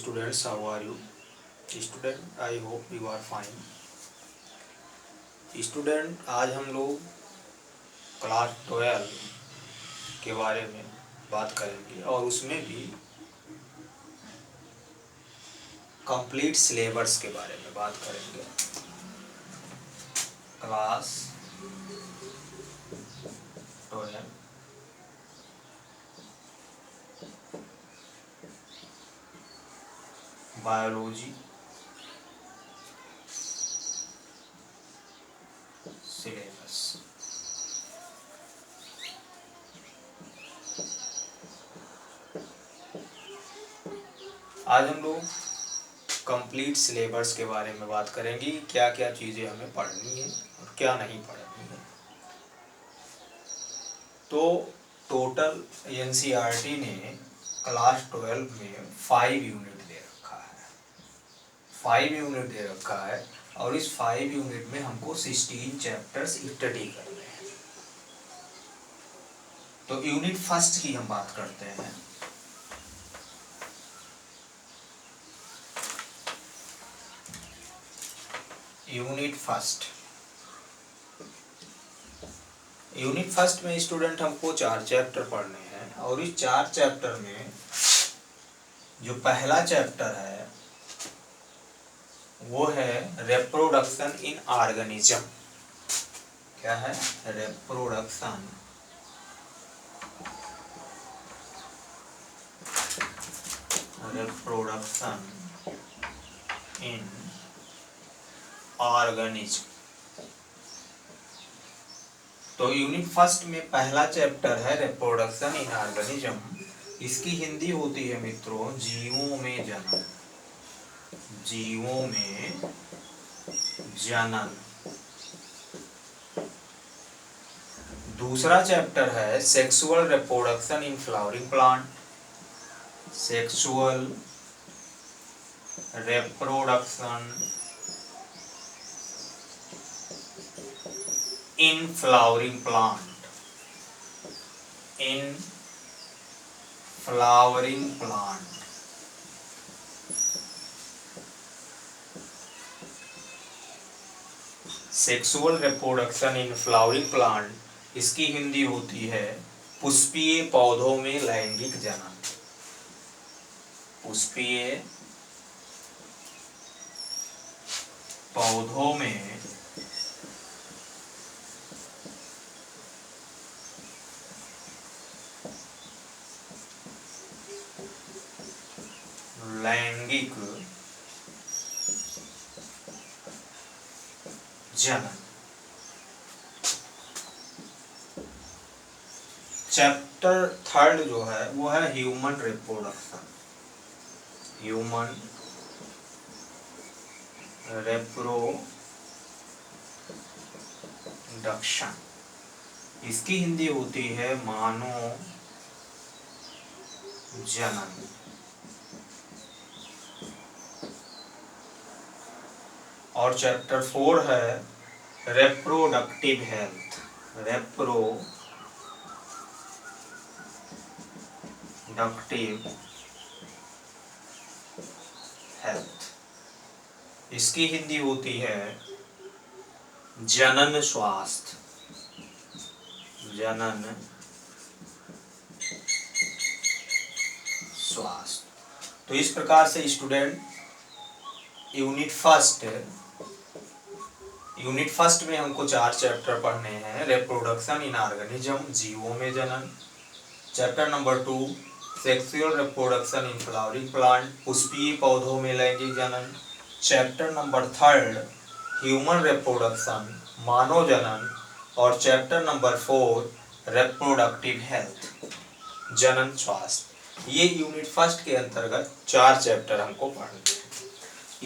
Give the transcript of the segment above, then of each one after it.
students, how are you? Student, I hope you are fine. Student, आज हम लोग class 12 के बारे में बात करेंगे और उसमें भी कंप्लीट सिलेबस के बारे में बात करेंगे। Class 12 biology syllabus. आज हम लोग कंप्लीट सिलेबस के बारे में बात करेंगे, क्या क्या चीज़ें हमें पढ़नी है और क्या नहीं पढ़नी है। तो टोटल एनसीईआरटी ने क्लास 12 में 5 यूनिट दे रखा है, 5 यूनिट दे रखा है और इस 5 यूनिट में हमको 16 चैप्टर्स स्टडी करने हैं। तो यूनिट फर्स्ट की हम बात करते हैं। यूनिट फर्स्ट में स्टूडेंट हमको 4 चैप्टर पढ़ने हैं और इस 4 चैप्टर में जो पहला चैप्टर है वो है रिप्रोडक्शन इन ऑर्गेनिज्म। क्या है? Reproduction in organism. तो यूनिट फर्स्ट में पहला चैप्टर है रिप्रोडक्शन इन ऑर्गेनिज्म। इसकी हिंदी होती है मित्रों जीवों में जन्म। जीवों में जनन। दूसरा चैप्टर है sexual reproduction in flowering plant. Sexual reproduction in flowering plant. In flowering plant. Sexual reproduction in flowering plant इसकी हिंदी होती है पुष्पीय पौधों में लैंगिक जनन। पुष्पीय पौधों में लैंगिक जनन। चैप्टर थर्ड जो है वो है ह्यूमन रिप्रोडक्शन। ह्यूमन रिप्रोडक्शन इसकी हिंदी होती है मानव जनन। और चैप्टर 4 है रिप्रोडक्टिव हेल्थ। रिप्रोडक्टिव हेल्थ इसकी हिंदी होती है जनन स्वास्थ्य। जनन स्वास्थ्य। तो इस प्रकार से स्टूडेंट यूनिट फर्स्ट में हमको 4 चैप्टर पढ़ने हैं। रिप्रोडक्शन इन ऑर्गेनिज्म जीवों में जनन। Chapter number 2 sexual reproduction in flowering plant पुष्पीय पौधों में लैंगिक जनन। चैप्टर नंबर 3 ह्यूमन रिप्रोडक्शन मानव जनन। और चैप्टर नंबर 4 रिप्रोडक्टिव हेल्थ जनन स्वास्थ्य। ये यूनिट फर्स्ट के अंतर्गत 4 चैप्टर हमको पढ़ने हैं।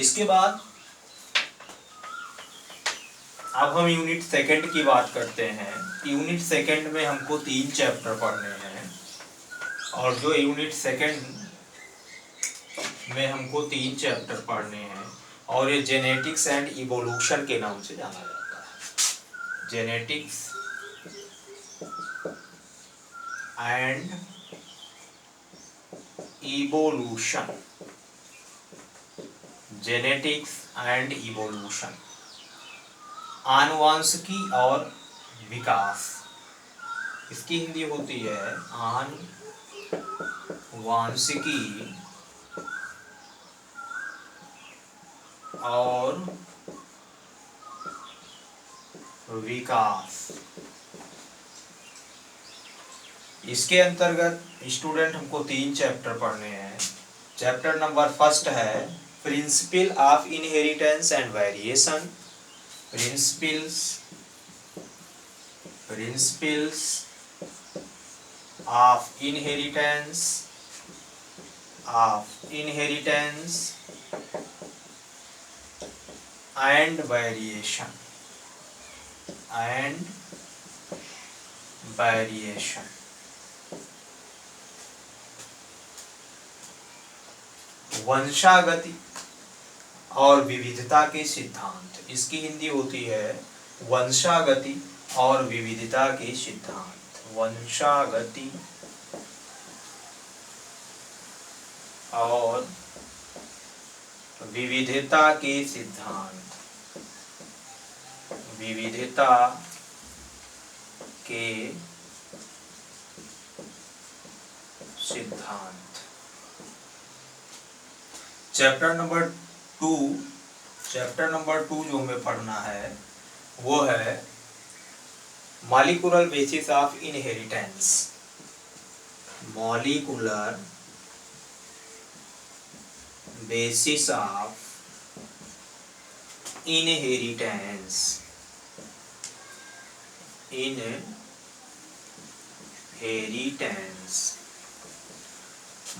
इसके बाद अब हम यूनिट सेकंड की बात करते हैं। यूनिट सेकंड में हमको 3 चैप्टर पढ़ने हैं और जो यूनिट सेकंड में हमको 3 चैप्टर पढ़ने हैं और ये जेनेटिक्स एंड इवोल्यूशन के नाम से जाना जाता है। Genetics and evolution genetics and evolution, आनुवांशिकी और विकास। इसकी हिंदी होती है आनुवांशिकी और विकास। इसके अंतर्गत स्टूडेंट हमको 3 चैप्टर पढ़ने हैं। चैप्टर नंबर फर्स्ट है principle of inheritance and variation, principles of inheritance and variation वंशागति और विविधता के सिद्धांत। इसकी हिंदी होती है वंशागति और विविधता के सिद्धांत, वंशागति और विविधता के सिद्धांत, विविधता के सिद्धांत। चैप्टर नंबर 2 जो हमें पढ़ना है वो है molecular basis of inheritance, molecular basis of inheritance,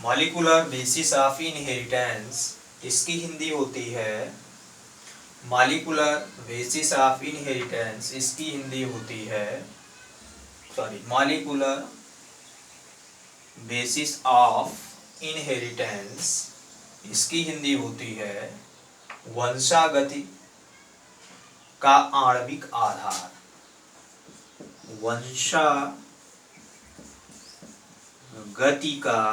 molecular basis of inheritance. इसकी हिंदी होती है मॉलिक्यूलर बेसिस ऑफ इनहेरिटेंस, इसकी हिंदी होती है मॉलिक्यूलर बेसिस ऑफ इनहेरिटेंस, इसकी हिंदी होती है वंशागति का आणविक आधार, वंशागति का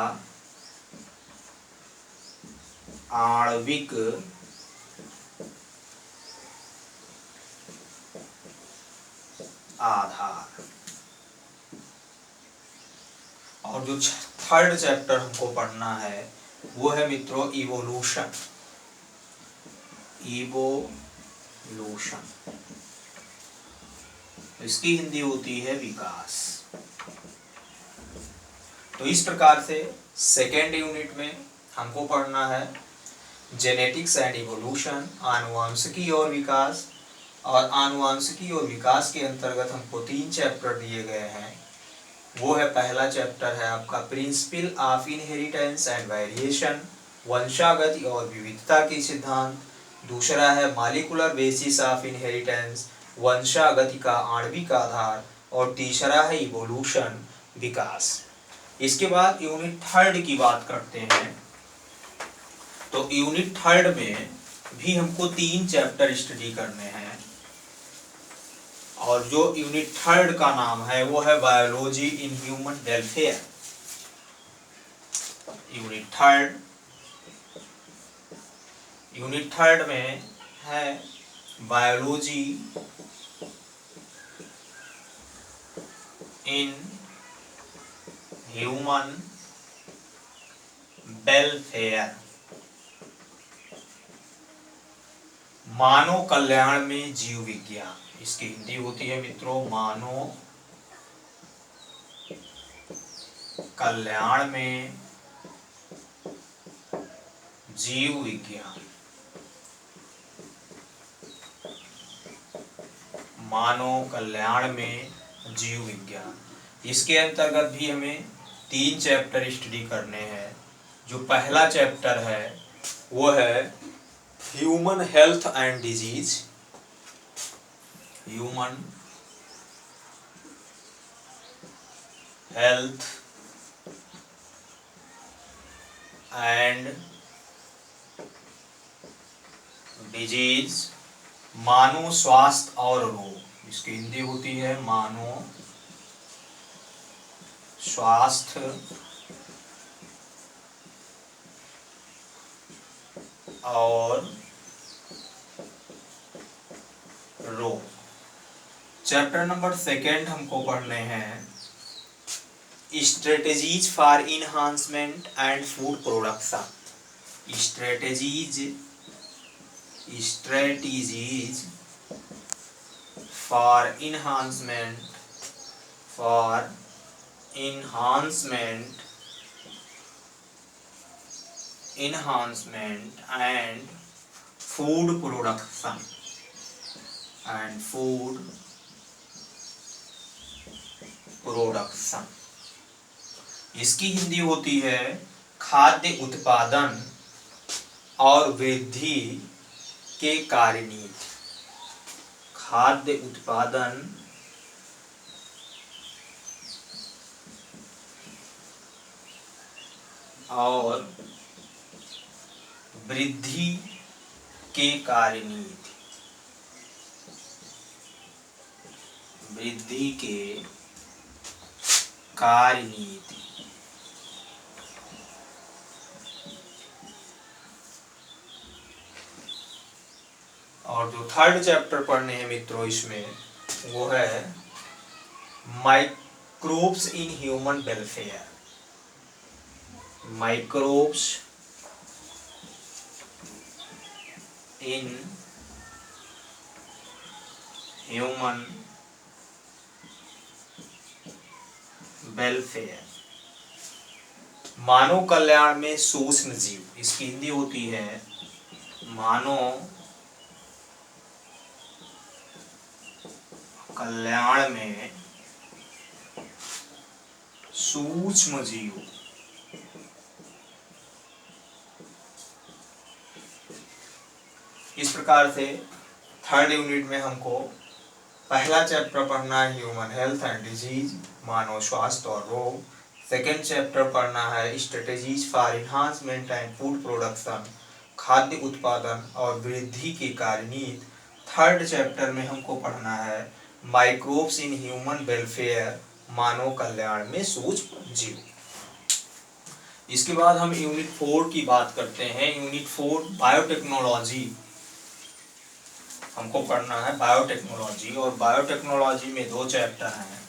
आणविक आधार। और जो थर्ड चैप्टर हमको पढ़ना है वो है मित्रों इवोल्यूशन, इसकी हिंदी होती है विकास। तो इस प्रकार से सेकेंड यूनिट में हमको पढ़ना है जेनेटिक्स एंड इवोल्यूशन, आनुवांशिकी और विकास। और आनुवांशिकी और विकास के अंतर्गत हमको 3 चैप्टर दिए गए हैं। वो है पहला चैप्टर है आपका principle of inheritance and variation, वंशागति और विविधता के सिद्धांत। दूसरा है मॉलिक्यूलर बेसिस ऑफ इनहेरिटेंस, वंशागति का आणविक आधार। और तीसरा है इवोल्यूशन, विकास। इसके बाद यूनिट थर्ड की बात करते हैं। तो यूनिट थर्ड में भी हमको 3 चैप्टर स्टडी करने हैं। और जो यूनिट थर्ड का नाम है वो है बायोलॉजी इन ह्यूमन वेलफेयर। यूनिट थर्ड में है बायोलॉजी इन ह्यूमन वेलफेयर, मानव कल्याण में जीव विज्ञान। इसकी हिंदी होती है मित्रों मानव कल्याण में जीव विज्ञान, मानव कल्याण में जीव विज्ञान। इसके अंतर्गत भी हमें 3 चैप्टर स्टडी करने हैं। जो पहला चैप्टर है वो है human health and disease, human health and disease, मानव स्वास्थ्य और रोग। इसकी हिंदी होती है मानव स्वास्थ्य और रो। चैप्टर नंबर 2 हमको पढ़ने हैं strategies for enhancement and food production. Strategies for enhancement and food production। इसकी हिंदी होती है खाद्य उत्पादन और वृद्धि के कार्यनीति। खाद्य उत्पादन और वृद्धि के कार्यनीति। वृद्धि के कार्यनीति। और जो 3rd चैप्टर पढ़ने हैं मित्रों इसमें वो है microbes in human welfare. Microbes in human welfare. मानव कल्याण में सूक्ष्म जीव। इसकी हिंदी होती है मानव कल्याण में सूक्ष्म जीव। इस प्रकार से 3rd यूनिट में हमको पहला चैप्टर पढ़ना है ह्यूमन हेल्थ एंड डिजीज, मानव स्वास्थ्य और रोग। 2nd चैप्टर पढ़ना है strategies for enhancement and food production, खाद्य उत्पादन और वृद्धि की कार्यनीति। 3rd चैप्टर में हमको पढ़ना है माइक्रोब्स इन ह्यूमन वेलफेयर, मानव कल्याण में सूक्ष्म जीव। इसके बाद हम यूनिट 4 की बात करते हैं। यूनिट 4 बायोटेक्नोलॉजी हमको पढ़ना है। बायोटेक्नोलॉजी और बायोटेक्नोलॉजी में 2 चैप्टर हैं,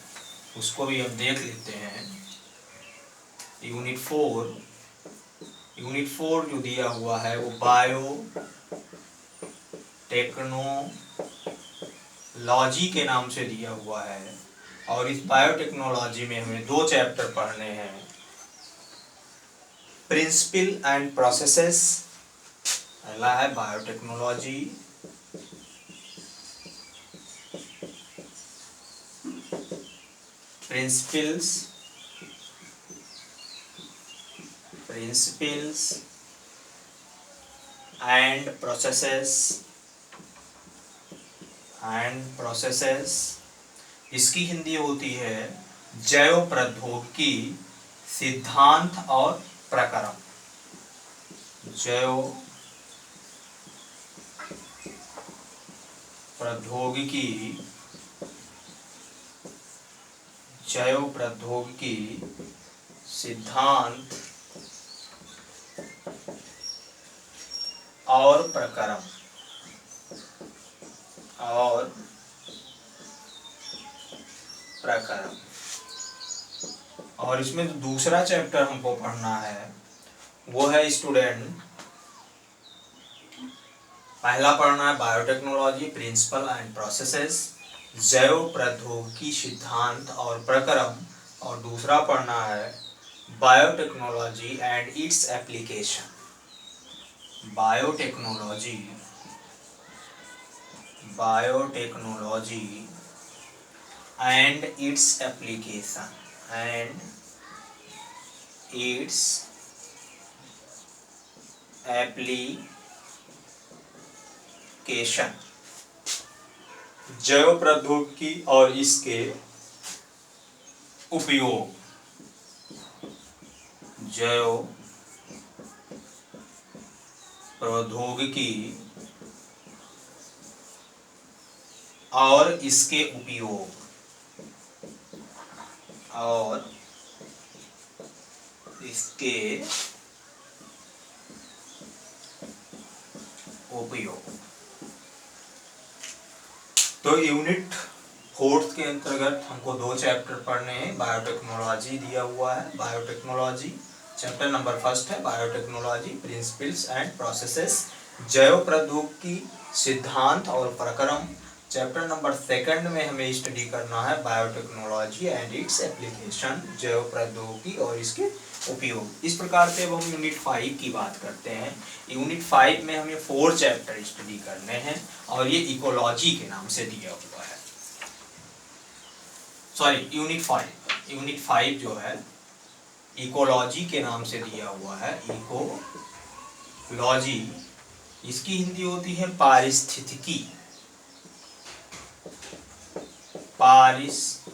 उसको भी हम देख लेते हैं। यूनिट 4 जो दिया हुआ है वो बायोटेक्नोलॉजी के नाम से दिया हुआ है। और इस बायोटेक्नोलॉजी में हमें 2 चैप्टर पढ़ने हैं, प्रिंसिपल एंड प्रोसेसेस। पहला है बायोटेक्नोलॉजी, प्रिंसिपल्स एंड प्रोसेसेस। इसकी हिंदी होती है जैव प्रौद्योगिकी, सिद्धांत और प्रक्रम। जैव प्रौद्योगिकी, सिद्धांत और प्रक्रम। और इसमें जो दूसरा चैप्टर हमको पढ़ना है वो है स्टूडेंट, पहला पढ़ना है बायोटेक्नोलॉजी, प्रिंसिपल एंड प्रोसेसेस, जैव प्रौद्योगिकी, सिद्धांत और प्रक्रम। और दूसरा पढ़ना है biotechnology and its application. Biotechnology and its application जैव प्रौद्योगिकी और इसके उपयोग। जैव प्रौद्योगिकी और इसके उपयोग उपयोग। तो यूनिट 4 के अंतर्गत हमको 2 चैप्टर पढ़ने हैं। बायोटेक्नोलॉजी दिया हुआ है, बायोटेक्नोलॉजी चैप्टर नंबर 1 है बायोटेक्नोलॉजी प्रिंसिपल्स एंड प्रोसेसेस, जैव प्रौद्योगिकी सिद्धांत और प्रक्रम। चैप्टर नंबर 2 में हमें स्टडी करना है बायोटेक्नोलॉजी एंड इट्स एप्लीकेशन, जैव प्रौद्योगिकी और इसके उपयोग। इस प्रकार से अब हम यूनिट 5 की बात करते हैं। यूनिट 5 में हमें 4 चैप्टर स्टडी करने हैं और ये इकोलॉजी के नाम से दिया हुआ है। सॉरी, यूनिट 5 जो है इकोलॉजी के नाम से दिया हुआ है। इकोलॉजी, इसकी हिंदी होती है पारिस्थितिकी। पारिस्थितिकी,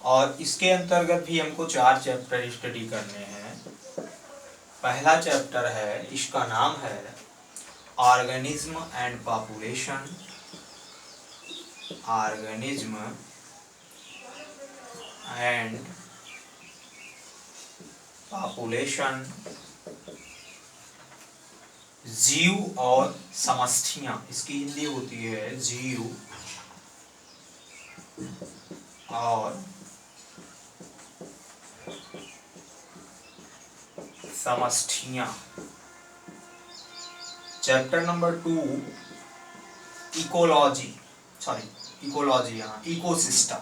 और इसके अंतर्गत भी हमको 4 चैप्टर स्टडी करने हैं। पहला चैप्टर है, इसका नाम है organism and population. Organism and population, जीव और समष्टियां। इसकी हिंदी होती है जीव और समष्टियां। चैप्टर नंबर 2 इकोलॉजी, यहाँ इकोसिस्टम।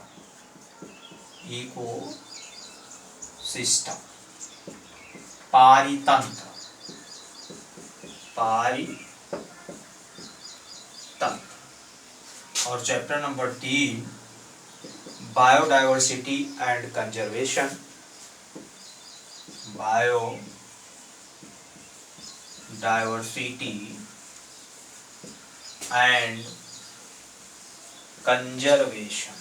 इकोसिस्टम, पारितंत्र, और chapter number 3 biodiversity and conservation. Biodiversity and conservation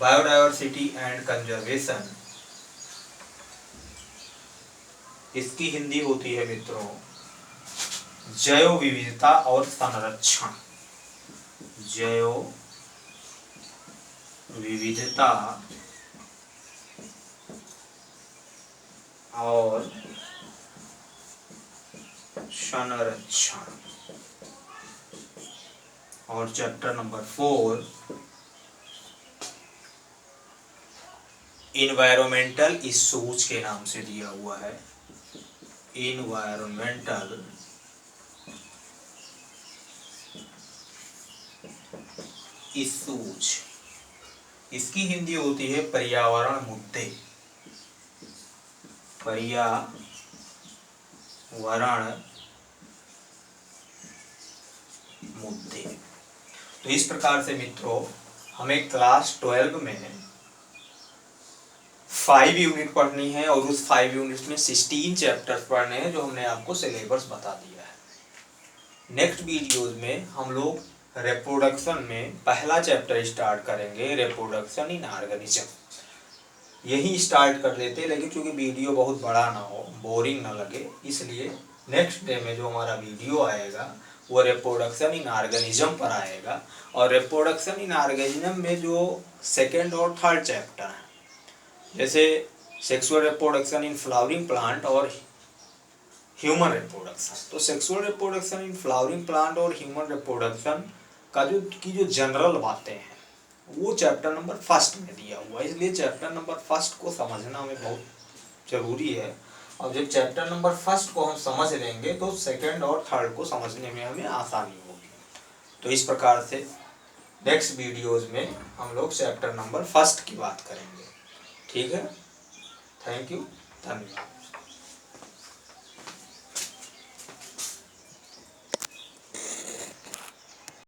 biodiversity and conservation, इसकी हिंदी होती है मित्रों जैव विविधता और संरक्षण। जैव विविधता और संरक्षण। और चैप्टर नंबर 4 इन्वायरमेंटल इश्यूज के नाम से दिया हुआ है। इन्वायरमेंटल इश्यूज, इसकी हिंदी होती है पर्यावरण मुद्दे। पर्यावरण मुद्दे। तो इस प्रकार से मित्रों हमें क्लास 12 में 5 यूनिट पढ़नी है और उस 5 यूनिट में 16 चैप्टर पढ़ने हैं जो हमने आपको सिलेबस बता दिया है। नेक्स्ट वीडियोज में हम लोग रिप्रोडक्शन में पहला चैप्टर स्टार्ट करेंगे, रिप्रोडक्शन इन ऑर्गेनिज्म। यही स्टार्ट कर देते हैं, लेकिन क्योंकि वीडियो बहुत बड़ा ना हो, बोरिंग ना लगे, इसलिए नेक्स्ट डे में जो हमारा वीडियो आएगा वो रिप्रोडक्शन इन ऑर्गेनिज्म पर आएगा। और रिप्रोडक्शन इन ऑर्गेनिज्म में जो 2nd और 3rd चैप्टर हैं, जैसे sexual reproduction in flowering plant और ह्यूमन रिप्रोडक्शन। तो sexual reproduction in flowering plant और ह्यूमन रिप्रोडक्शन का जो जनरल बातें हैं वो चैप्टर नंबर 1 में दिया हुआ है, इसलिए चैप्टर नंबर 1 को समझना हमें बहुत जरूरी है। और जब चैप्टर नंबर 1 को हम समझ लेंगे तो 2nd और 3rd को समझने में हमें आसानी होगी। तो इस प्रकार से नेक्स्ट वीडियोज में हम लोग चैप्टर नंबर 1 की बात करेंगे। ठीक है, थैंक यू, धन्यवाद।